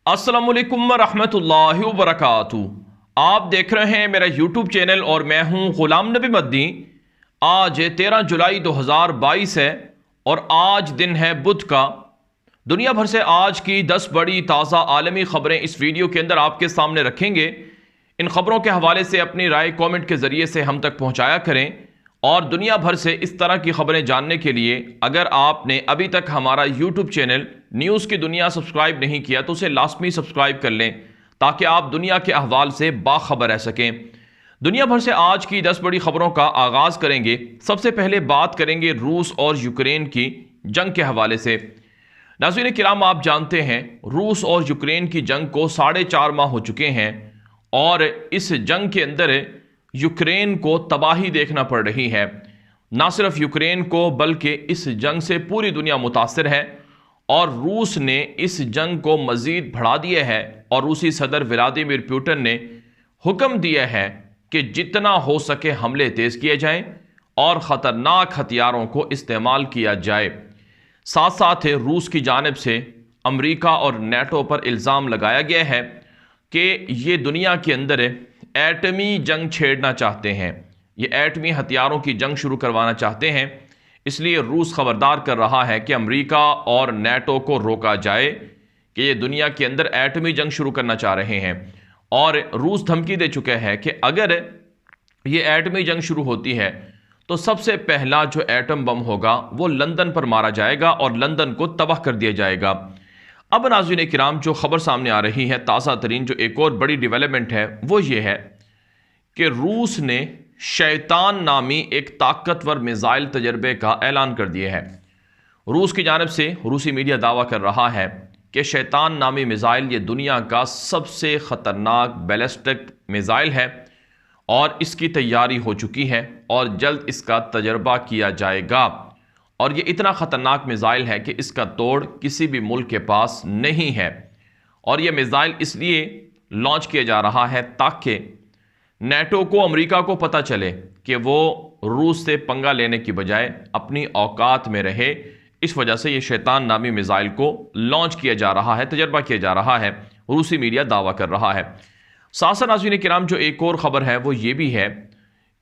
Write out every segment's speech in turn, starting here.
अस्सलामुअलैकुम रहमतुल्लाहि व बरकातुहू। आप देख रहे हैं मेरा यूट्यूब चैनल और मैं हूं गुलाम नबी मद्दी। आज 13 जुलाई 2022 है और आज दिन है बुध का। दुनिया भर से आज की 10 बड़ी ताज़ा आलमी खबरें इस वीडियो के अंदर आपके सामने रखेंगे। इन खबरों के हवाले से अपनी राय कमेंट के ज़रिए से हम तक पहुँचाया करें और दुनिया भर से इस तरह की खबरें जानने के लिए अगर आपने अभी तक हमारा यूट्यूब चैनल न्यूज़ की दुनिया सब्सक्राइब नहीं किया तो उसे लाजमी सब्सक्राइब कर लें ताकि आप दुनिया के अहवाल से बाखबर रह सकें। दुनिया भर से आज की 10 बड़ी खबरों का आगाज़ करेंगे। सबसे पहले बात करेंगे रूस और यूक्रेन की जंग के हवाले से। नाज़रीन किराम, आप जानते हैं रूस और यूक्रेन की जंग को 4.5 माह हो चुके हैं और इस जंग के अंदर यूक्रेन को तबाही देखना पड़ रही है। ना सिर्फ यूक्रेन को बल्कि इस जंग से पूरी दुनिया मुतासिर है और रूस ने इस जंग को मज़ीद बढ़ा दिया है और रूसी सदर व्लादिमीर पुतिन ने हुक्म दिया है कि जितना हो सके हमले तेज़ किए जाएं और ख़तरनाक हथियारों को इस्तेमाल किया जाए। साथ साथ रूस की जानिब से अमेरिका और नेटो पर इल्ज़ाम लगाया गया है कि ये दुनिया के अंदर एटमी जंग छेड़ना चाहते हैं, ये एटमी हथियारों की जंग शुरू करवाना चाहते हैं। इसलिए रूस खबरदार कर रहा है कि अमेरिका और नेटो को रोका जाए कि ये दुनिया के अंदर एटमी जंग शुरू करना चाह रहे हैं। और रूस धमकी दे चुका है कि अगर ये एटमी जंग शुरू होती है तो सबसे पहला जो एटम बम होगा वो लंदन पर मारा जाएगा और लंदन को तबाह कर दिया जाएगा। अब नाज़रीन किराम, जो खबर सामने आ रही है ताज़ा तरीन, जो एक और बड़ी डेवलपमेंट है वो ये है कि रूस ने शैतान नामी एक ताकतवर मिसाइल तजर्बे का ऐलान कर दिया है। रूस की जानिब से रूसी मीडिया दावा कर रहा है कि शैतान नामी मिसाइल ये दुनिया का सबसे ख़तरनाक बैलिस्टिक मिसाइल है और इसकी तैयारी हो चुकी है और जल्द इसका तजर्बा किया जाएगा। और ये इतना ख़तरनाक मिसाइल है कि इसका तोड़ किसी भी मुल्क के पास नहीं है। और यह मिसाइल इसलिए लॉन्च किया जा रहा है ताकि नेटो को, अमेरिका को पता चले कि वो रूस से पंगा लेने की बजाय अपनी औकात में रहे। इस वजह से ये शैतान नामी मिसाइल को लॉन्च किया जा रहा है, तजर्बा किया जा रहा है, रूसी मीडिया दावा कर रहा है। साथ नाज़रीन किराम, जो एक और ख़बर है वो ये भी है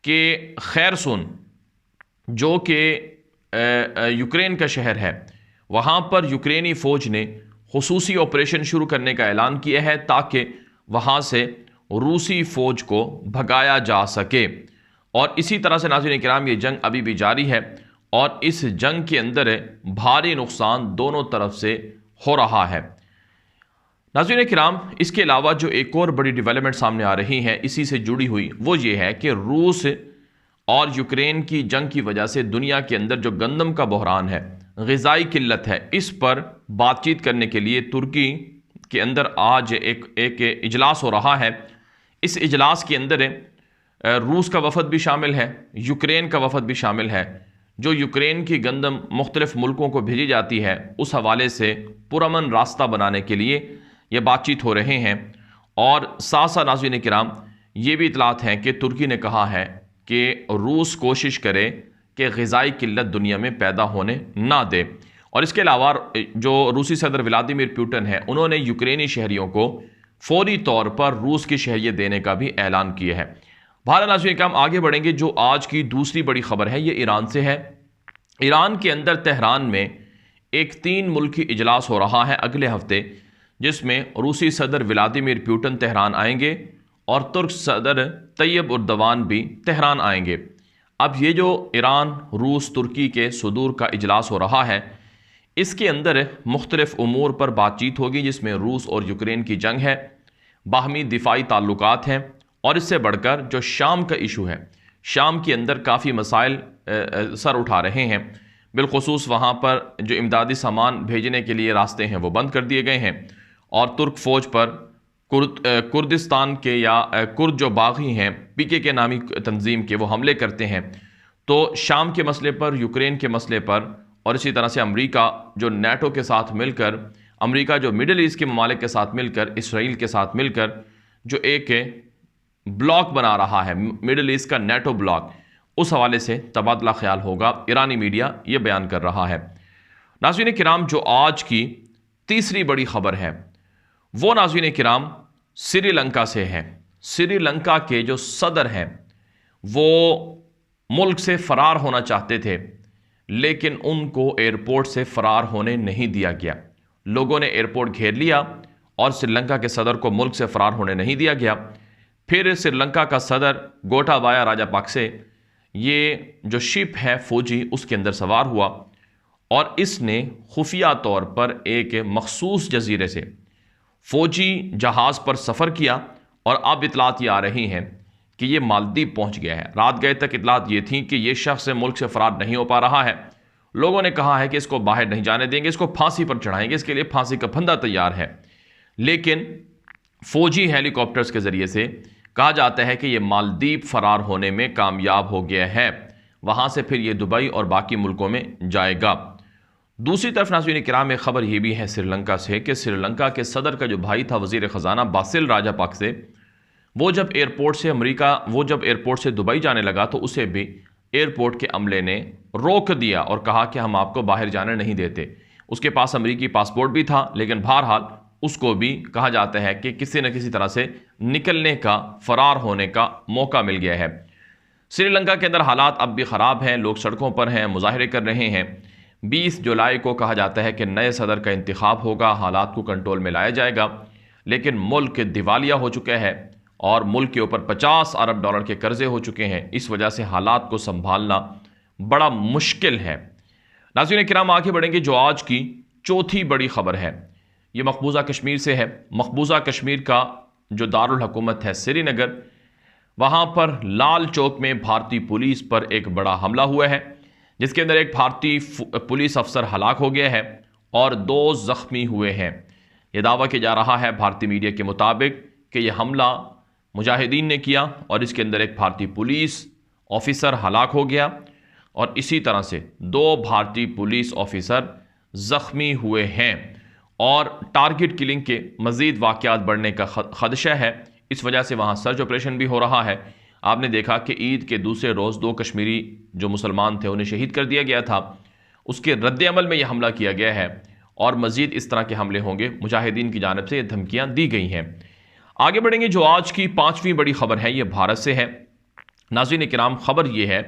कि खैरसुन जो कि यूक्रेन का शहर है, वहाँ पर यूक्रेनी फ़ौज ने खुसूसी ऑपरेशन शुरू करने का ऐलान किया है ताकि वहाँ से रूसी फ़ौज को भगाया जा सके। और इसी तरह से नाज़रीन किराम, ये जंग अभी भी जारी है और इस जंग के अंदर भारी नुकसान दोनों तरफ से हो रहा है। नाज़रीन किराम, इसके अलावा जो एक और बड़ी डेवलपमेंट सामने आ रही है इसी से जुड़ी हुई वो ये है कि रूस और यूक्रेन की जंग की वजह से दुनिया के अंदर जो गंदम का बहरान है, ग़िज़ाई किल्लत है, इस पर बातचीत करने के लिए तुर्की के अंदर आज एक इजलास हो रहा है। इस इजलास के अंदर रूस का वफद भी शामिल है, यूक्रेन का वफद भी शामिल है। जो यूक्रेन की गंदम मुख्तलिफ मुल्कों को भेजी जाती है उस हवाले से पुरअमन रास्ता बनाने के लिए ये बातचीत हो रहे हैं। और साथ साथ नाज़रीन किराम, ये भी इतलात हैं कि तुर्की ने कहा है कि रूस कोशिश करे कि ग़िज़ाई किल्लत दुनिया में पैदा होने ना दे। और इसके अलावा जो रूसी सदर व्लादिमीर पुतिन है, उन्होंने यूक्रेनी शहरियों को फौरी तौर पर रूस की शहरियत देने का भी ऐलान किया है। भारत नाज़रीन का हम आगे बढ़ेंगे। जो आज की दूसरी बड़ी खबर है ये ईरान से है। ईरान के अंदर तेहरान में एक 3 मुल्की इजलास हो रहा है अगले हफ्ते, जिसमें रूसी सदर व्लादिमीर पुतिन तेहरान आएंगे और तुर्क सदर तैयब उर्दवान भी तेहरान आएंगे। अब ये जो ईरान रूस तुर्की के सदूर का इजलास हो रहा है, इसके अंदर मुख्तलिफ उमूर पर बातचीत होगी, जिसमें रूस और यूक्रेन की जंग है, बाहमी दिफाई ताल्लुकात हैं और इससे बढ़कर जो शाम का इशू है, शाम के अंदर काफ़ी मसाइल सर उठा रहे हैं। बिलखुसूस वहाँ पर जो इमदादी सामान भेजने के लिए रास्ते हैं वो बंद कर दिए गए हैं और तुर्क फ़ौज पर कुर्दिस्तान के या कुर्द जो बागी हैं पीके के नामी तंजीम के, वो हमले करते हैं। तो शाम के मसले पर, यूक्रेन के मसले पर और इसी तरह से अमेरिका जो नेटो के साथ मिलकर, अमेरिका जो मिडल ईस्ट के ममालिक के साथ मिलकर, इसराइल के साथ मिलकर जो एक ब्लॉक बना रहा है, मिडल ईस्ट का नेटो ब्लॉक, उस हवाले से तबादला ख्याल होगा। ईरानी मीडिया ये बयान कर रहा है। नाज़रीन किराम, जो आज की तीसरी बड़ी खबर है वो नाज़रीन किराम श्रीलंका से है। श्रीलंका के जो सदर हैं वो मुल्क से फ़रार होना चाहते थे, लेकिन उनको एयरपोर्ट से फ़रार होने नहीं दिया गया। लोगों ने एयरपोर्ट घेर लिया और श्रीलंका के सदर को मुल्क से फ़रार होने नहीं दिया गया। फिर श्रीलंका का सदर गोटाबाया राजापाक्से ये जो शिप है फौजी उसके अंदर सवार हुआ और इसने खुफिया तौर पर एक मखसूस जजीरे से फौजी जहाज़ पर सफ़र किया और अब इतलात ये आ रही हैं कि ये मालदीव पहुंच गया है। रात गए तक इतलात ये थी कि ये शख्स मुल्क से फ़रार नहीं हो पा रहा है। लोगों ने कहा है कि इसको बाहर नहीं जाने देंगे, इसको फांसी पर चढ़ाएंगे, इसके लिए फांसी का फंदा तैयार है। लेकिन फौजी हेलीकॉप्टर्स के ज़रिए से कहा जाता है कि ये मालदीव फ़रार होने में कामयाब हो गया है। वहाँ से फिर ये दुबई और बाकी मुल्कों में जाएगा। दूसरी तरफ नाज़रीन किराम एक ख़बर यह भी है श्रीलंका से कि श्रीलंका के सदर का जो भाई था वज़ीर ख़जाना बासिल राजापाक्से, वो जब एयरपोर्ट से दुबई जाने लगा तो उसे भी एयरपोर्ट के अमले ने रोक दिया और कहा कि हम आपको बाहर जाने नहीं देते। उसके पास अमेरिकी पासपोर्ट भी था, लेकिन बहरहाल उसको भी कहा जाता है कि किसी न किसी तरह से निकलने का, फ़रार होने का मौका मिल गया है। श्रीलंका के अंदर हालात अब भी ख़राब हैं, लोग सड़कों पर हैं, मुजाहरे कर रहे हैं। 20 जुलाई को कहा जाता है कि नए सदर का इंतखाब होगा, हालात को कंट्रोल में लाया जाएगा, लेकिन मुल्क दिवालिया हो चुका है और मुल्क के ऊपर 50 अरब डॉलर के कर्जे हो चुके हैं। इस वजह से हालात को संभालना बड़ा मुश्किल है। नाज़रीन किराम आगे बढ़ेंगे। जो आज की चौथी बड़ी खबर है ये मकबूजा कश्मीर से है। मकबूजा कश्मीर का जो दारुल हुकूमत है श्रीनगर, वहाँ पर लाल चौक में भारतीय पुलिस पर एक बड़ा हमला हुआ है, जिसके अंदर एक भारतीय पुलिस अफसर हलाक हो गया है और 2 ज़ख्मी हुए हैं। यह दावा किया जा रहा है भारतीय मीडिया के मुताबिक कि यह हमला मुजाहिदीन ने किया और इसके अंदर एक भारतीय पुलिस ऑफिसर हलाक हो गया और इसी तरह से 2 भारतीय पुलिस ऑफिसर ज़ख्मी हुए हैं और टारगेट किलिंग के मज़ीद वाक़यात बढ़ने का खदशा है। इस वजह से वहाँ सर्च ऑपरेशन भी हो रहा है। आपने देखा कि ईद के दूसरे रोज़ 2 कश्मीरी जो मुसलमान थे उन्हें शहीद कर दिया गया था। उसके रद्द-ए-अमल में यह हमला किया गया है और मज़ीद इस तरह के हमले होंगे। मुजाहिदीन की जानिब से ये धमकियाँ दी गई हैं। आगे बढ़ेंगे। जो आज की 5वीं बड़ी खबर है ये भारत से है। नाज़रीन किराम खबर ये है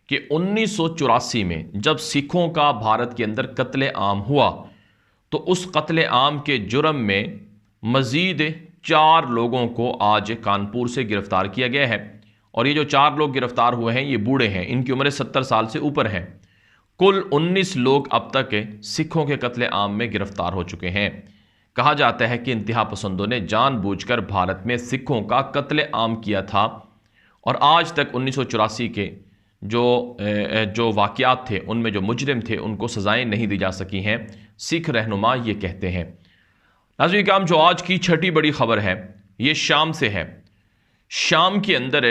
कि 1984 में जब सिखों का भारत के अंदर कत्ले आम हुआ तो उस कत्ले आम के जुर्म में मज़ीद 4 लोगों को आज कानपुर से गिरफ्तार किया गया है और ये जो 4 लोग गिरफ्तार हुए हैं ये बूढ़े हैं, इनकी उम्र 70 साल से ऊपर है। कुल 19 लोग अब तक सिखों के कत्ले आम में गिरफ्तार हो चुके हैं। कहा जाता है कि इंतहा पसंदों ने जानबूझकर भारत में सिखों का कत्ले आम किया था और आज तक 1984 के जो वाक़यात थे उनमें जो मुजरिम थे उनको सज़ाएं नहीं दी जा सकी हैं। सिख रहनुमा ये कहते हैं। नाज़रीन किराम जो आज की 6ठी बड़ी खबर है ये शाम से है। शाम के अंदर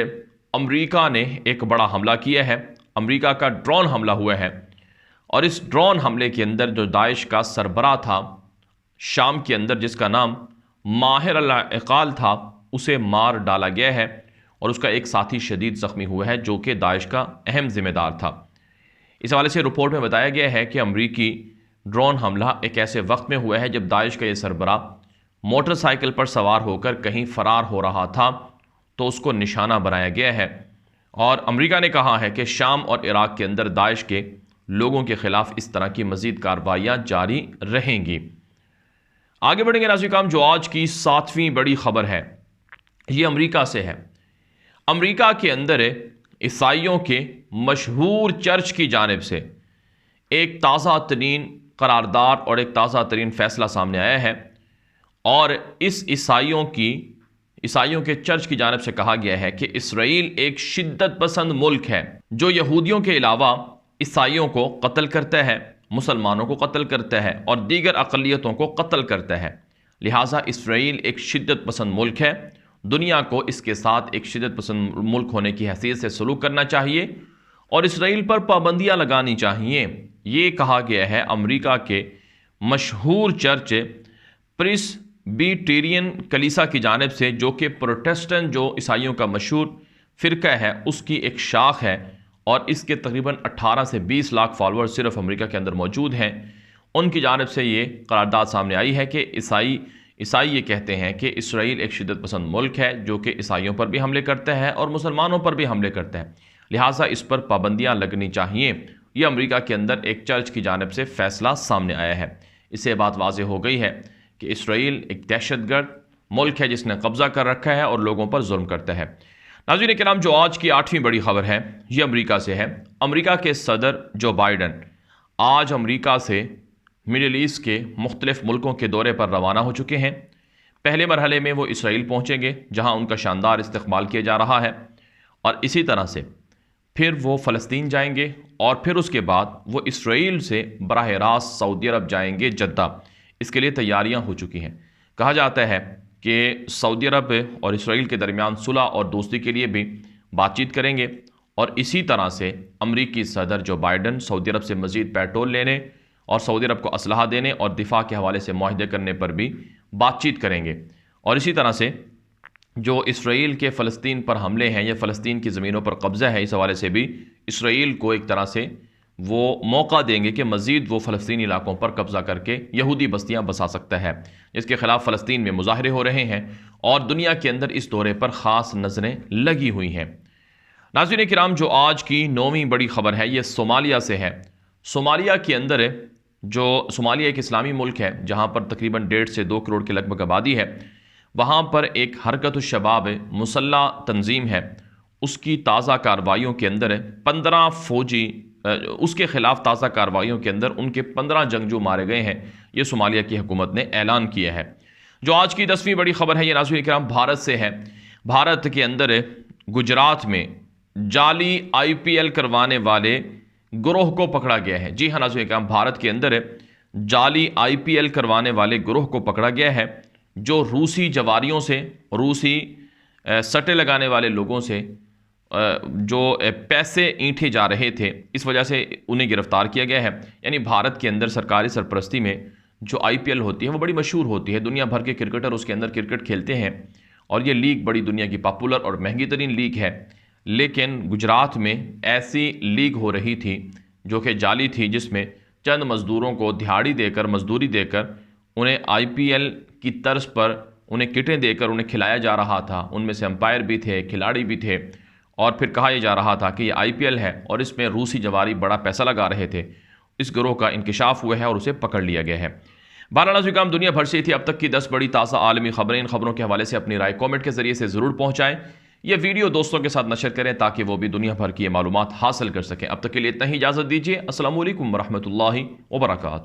अमेरिका ने एक बड़ा हमला किया है। अमेरिका का ड्रोन हमला हुआ है और इस ड्रोन हमले के अंदर जो दाइश का सरबराह था शाम के अंदर, जिसका नाम माहिर अल-इक़ाल था, उसे मार डाला गया है और उसका एक साथी शदीद ज़ख्मी हुआ है जो कि दाइश का अहम ज़िम्मेदार था। इस हवाले से रिपोर्ट में बताया गया है कि अमरीकी ड्रोन हमला एक ऐसे वक्त में हुआ है जब दाइश का ये सरबराह मोटरसाइकिल पर सवार होकर कहीं फ़रार हो रहा था तो उसको निशाना बनाया गया है और अमेरिका ने कहा है कि शाम और इराक़ के अंदर दाइश के लोगों के ख़िलाफ़ इस तरह की मज़ीद कार्रवाइयाँ जारी रहेंगी। आगे बढ़ेंगे नाज़रीन किराम। जो आज की 7वीं बड़ी खबर है ये अमेरिका से है। अमेरिका के अंदर ईसाइयों के मशहूर चर्च की जानिब से एक ताज़ा तरीन करारदाद और एक ताज़ा तरीन फ़ैसला सामने आया है और इस ईसाइयों के चर्च की जानिब से कहा गया है कि इसराइल एक शिद्दत पसंद मुल्क है जो यहूदियों के अलावा ईसाइयों को कत्ल करता है, मुसलमानों को कत्ल करता है और दीगर अक़लियतों को कत्ल करता है। लिहाजा इसराइल एक शिद्दत पसंद मुल्क है। दुनिया को इसके साथ एक शिद्दत पसंद मुल्क होने की हैसियत से सलूक करना चाहिए और इसराइल पर पाबंदियाँ लगानी चाहिए। ये कहा गया है अमेरिका के मशहूर चर्च प्रेस्बिटेरियन कलीसा की जानिब से, जो कि प्रोटेस्टेंट जो ईसाइयों का मशहूर फ़िरका है उसकी एक शाख है और इसके तकरीबन 18 से 20 लाख फॉलोअर सिर्फ अमेरिका के अंदर मौजूद हैं। उनकी जानिब से ये करारदाद सामने आई है कि ईसाई ईसाई ये कहते हैं कि इसराइल एक शिद्दत पसंद मुल्क है जो कि ईसाइयों पर भी हमले करता है और मुसलमानों पर भी हमले करता है, लिहाजा इस पर पाबंदियाँ लगनी चाहिए। ये अमेरिका के अंदर एक चर्च की जानिब से फैसला सामने आया है। इससे बात वाज़ेह हो गई है कि इसराइल एक दहशतगर्द मुल्क है जिसने कब्ज़ा कर रखा है और लोगों पर जुल्म करता है। नाज़रीन किराम, जो आज की 8वीं बड़ी खबर है ये अमेरिका से है। अमेरिका के सदर जो बाइडन आज अमेरिका से मिडिल ईस्ट के मुख्तलिफ मुल्कों के दौरे पर रवाना हो चुके हैं। पहले मरहले में वो इसराइल पहुँचेंगे जहाँ उनका शानदार इस्तकबाल किया जा रहा है, और इसी तरह से फिर वो फ़लस्तीन जाएंगे और फिर उसके बाद वो इसराइल से बराह रास्त सऊदी अरब जाएंगे जद्दा। इसके लिए तैयारियां हो चुकी हैं। कहा जाता है कि सऊदी अरब और इसराइल के दरमियान सुलह और दोस्ती के लिए भी बातचीत करेंगे, और इसी तरह से अमरीकी सदर जो बाइडन सऊदी अरब से मज़ीद पेट्रोल लेने और सऊदी अरब को असलहा देने और दिफा के हवाले से मुआहदे करने पर भी बातचीत करेंगे। और इसी तरह से जो इसराइल के फ़लस्तीन पर हमले हैं या फ़लस्तीन की ज़मीनों पर कब्ज़ा है, इस हवाले से भी इसराइल को एक तरह से वो मौका देंगे कि मज़ीद वो फ़लस्तीनी इलाकों पर कब्ज़ा करके यहूदी बस्तियां बसा सकता है, जिसके ख़िलाफ़ फ़लस्तीन में मुजाहरे हो रहे हैं और दुनिया के अंदर इस दौरे पर ख़ास नज़रें लगी हुई हैं। नाज़रीन किराम, जो आज की 9वीं बड़ी ख़बर है ये सोमालिया से है। सोमालिया के अंदर जो सोमालिया एक इस्लामी मुल्क है जहाँ पर तकरीबन 1.5 से 2 करोड़ की लगभग आबादी है, वहाँ पर एक हरकत-उश-शबाब मुसल्ला तंजीम है, उसकी ताज़ा कार्रवाइयों के अंदर 15 फौजी उसके ख़िलाफ़ ताज़ा कार्रवाइयों के अंदर उनके 15 जंगजू मारे गए हैं। ये सोमालिया की हुकूमत ने ऐलान किया है। जो आज की 10वीं बड़ी ख़बर है ये नाज़रीन किराम भारत से है। भारत के अंदर गुजरात में जाली IPL करवाने वाले गिरोह को पकड़ा गया है। जी हाँ नाज़रीन किराम, भारत के अंदर जाली IPL करवाने वाले गिरोह को पकड़ा गया है जो रूसी जवारियों से, रूसी सट्टे लगाने वाले लोगों से जो पैसे ईंठे जा रहे थे, इस वजह से उन्हें गिरफ्तार किया गया है। यानी भारत के अंदर सरकारी सरपरस्ती में जो IPL होती है वो बड़ी मशहूर होती है। दुनिया भर के क्रिकेटर उसके अंदर क्रिकेट खेलते हैं और ये लीग बड़ी दुनिया की पॉपुलर और महंगी तरीन लीग है। लेकिन गुजरात में ऐसी लीग हो रही थी जो कि जाली थी, जिसमें चंद मज़दूरों को दिहाड़ी देकर, मजदूरी देकर उन्हें IPL की तर्ज पर उन्हें किटें देकर उन्हें खिलाया जा रहा था। उनमें से अंपायर भी थे, खिलाड़ी भी थे, और फिर कहा यह जा रहा था कि ये IPL है और इसमें रूसी जवारी बड़ा पैसा लगा रहे थे। इस गिरोह का इंकिशाफ हुआ है और उसे पकड़ लिया गया है। बहरहाल दुनिया भर से थी अब तक की 10 बड़ी ताज़ा आलमी खबरें। इन खबरों के हवाले से अपनी राय कमेंट के जरिए से ज़रूर पहुँचाएँ। यह वीडियो दोस्तों के साथ नशर करें ताकि वो भी दुनिया भर की ये मालूमात हासिल कर सकें। अब तक के लिए इतना ही इजाज़त दीजिए। अस्सलामु अलैकुम वरहमतुल्लाहि वबरकातुहू।